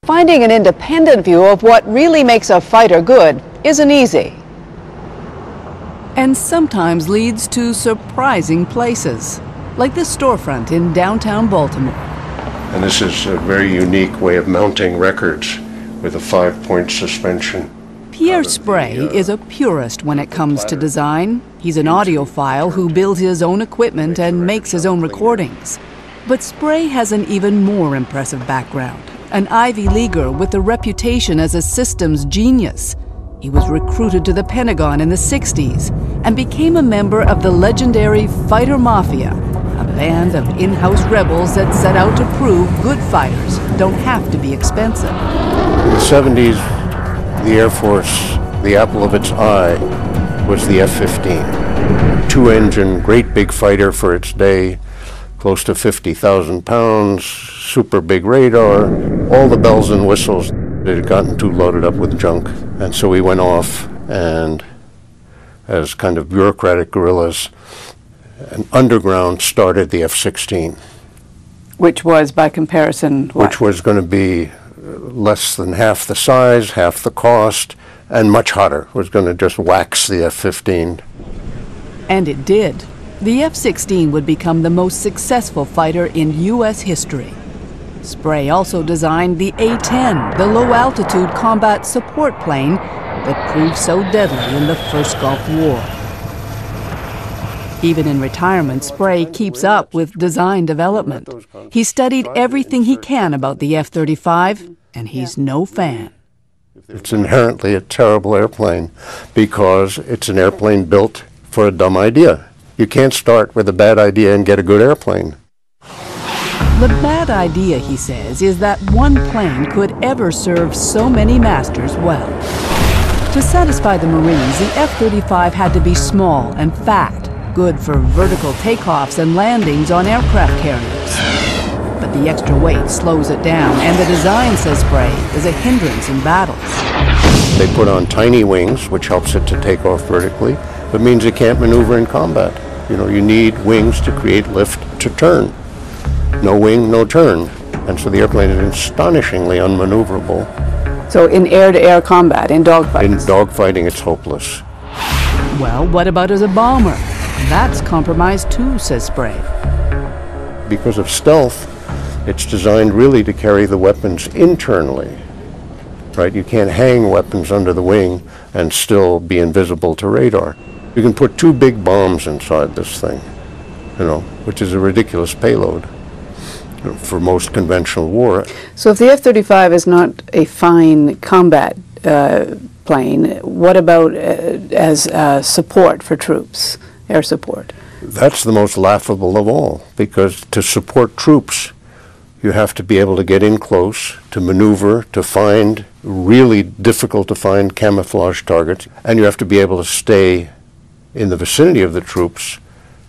Finding an independent view of what really makes a fighter good isn't easy. And sometimes leads to surprising places, like this storefront in downtown Baltimore. And this is a very unique way of mounting records with a 5-point suspension. Pierre Sprey is a purist when it comes to design. He's an audiophile who builds his own equipment and makes his own recordings. But Sprey has an even more impressive background. An Ivy Leaguer with a reputation as a systems genius. He was recruited to the Pentagon in the 60s and became a member of the legendary Fighter Mafia, a band of in-house rebels that set out to prove good fighters don't have to be expensive. In the 70s, the Air Force, the apple of its eye, was the F-15. Two-engine, great big fighter for its day, close to 50,000 pounds, super big radar, all the bells and whistles. It had gotten too loaded up with junk. And so we went off and, as kind of bureaucratic guerrillas, an underground started the F-16. Which was, by comparison, what? Which was going to be less than half the size, half the cost, and much hotter. It was going to just wax the F-15. And it did. The F-16 would become the most successful fighter in U.S. history. Sprey also designed the A-10, the low-altitude combat support plane that proved so deadly in the First Gulf War. Even in retirement, Sprey keeps up with design development. He studied everything he can about the F-35, and he's no fan. It's inherently a terrible airplane because it's an airplane built for a dumb idea. You can't start with a bad idea and get a good airplane. The bad idea, he says, is that one plane could ever serve so many masters well. To satisfy the Marines, the F-35 had to be small and fat, good for vertical takeoffs and landings on aircraft carriers. But the extra weight slows it down, and the design, says Sprey, is a hindrance in battles. They put on tiny wings, which helps it to take off vertically, but means it can't maneuver in combat. You know, you need wings to create lift to turn. No wing, no turn. And so the airplane is astonishingly unmaneuverable. So in air-to-air combat, in dogfighting? In dogfighting, it's hopeless. Well, what about as a bomber? That's compromised too, says Sprey. Because of stealth, it's designed really to carry the weapons internally. Right? You can't hang weapons under the wing and still be invisible to radar. You can put 2 big bombs inside this thing, you know, which is a ridiculous payload for most conventional war. So if the F-35 is not a fine combat plane, what about as support for troops, air support? That's the most laughable of all, because to support troops, you have to be able to get in close, to maneuver, to find really difficult to find camouflage targets, and you have to be able to stay in the vicinity of the troops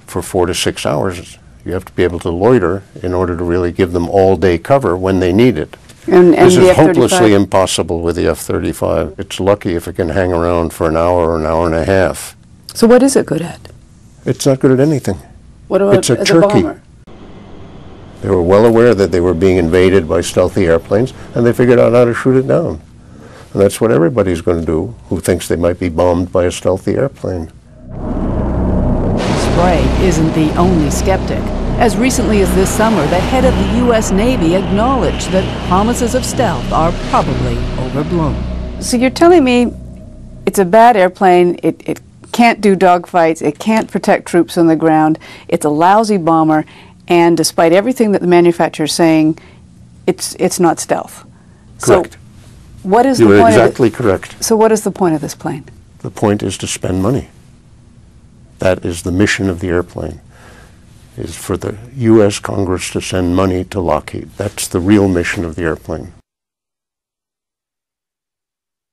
for 4 to 6 hours. You have to be able to loiter in order to really give them all-day cover when they need it. And this the is F-35? hopelessly impossible with the F-35. It's lucky if it can hang around for an hour or an hour and a half. So what is it good at? It's not good at anything. What about it's a as turkey. a bomber? They were well aware that they were being invaded by stealthy airplanes, and they figured out how to shoot it down. And that's what everybody's going to do who thinks they might be bombed by a stealthy airplane. Sprey isn't the only skeptic. As recently as this summer, the head of the U.S. Navy acknowledged that promises of stealth are probably overblown. So you're telling me it's a bad airplane, it can't do dogfights, it can't protect troops on the ground, it's a lousy bomber, and despite everything that the manufacturer is saying, it's not stealth. Correct. So what is You the are point exactly correct. So what is the point of this plane? The point is to spend money. That is the mission of the airplane, is for the U.S. Congress to send money to Lockheed. That's the real mission of the airplane.